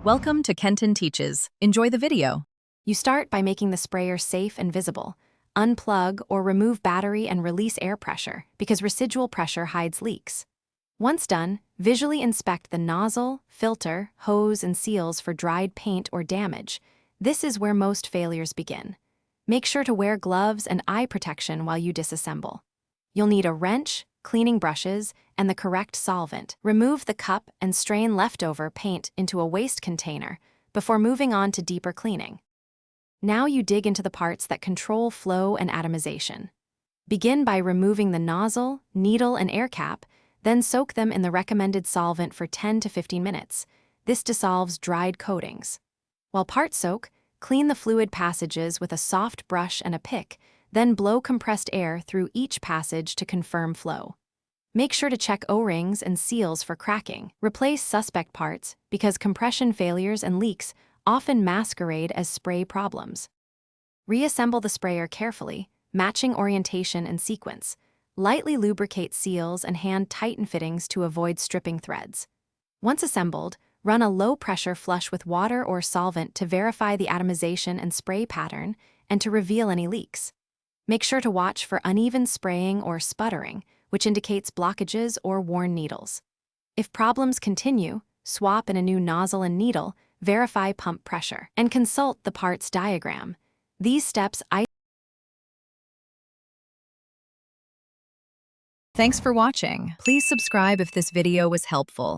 Welcome to Kenton Teaches. Enjoy the video. You start by making the sprayer safe and visible. Unplug or remove battery and release air pressure because residual pressure hides leaks. Once done, visually inspect the nozzle, filter, hose, and seals for dried paint or damage. This is where most failures begin. Make sure to wear gloves and eye protection while you disassemble. You'll need a wrench, cleaning brushes, and the correct solvent. Remove the cup and strain leftover paint into a waste container before moving on to deeper cleaning. Now you dig into the parts that control flow and atomization. Begin by removing the nozzle, needle, and air cap, then soak them in the recommended solvent for 10 to 15 minutes. This dissolves dried coatings. While parts soak, clean the fluid passages with a soft brush and a pick, then blow compressed air through each passage to confirm flow. Make sure to check O-rings and seals for cracking. Replace suspect parts because compression failures and leaks often masquerade as spray problems. Reassemble the sprayer carefully, matching orientation and sequence. Lightly lubricate seals and hand tighten fittings to avoid stripping threads. Once assembled, run a low-pressure flush with water or solvent to verify the atomization and spray pattern and to reveal any leaks. Make sure to watch for uneven spraying or sputtering, which indicates blockages or worn needles. If problems continue, swap in a new nozzle and needle, verify pump pressure, and consult the parts diagram. These steps Thanks for watching. Please subscribe if this video was helpful.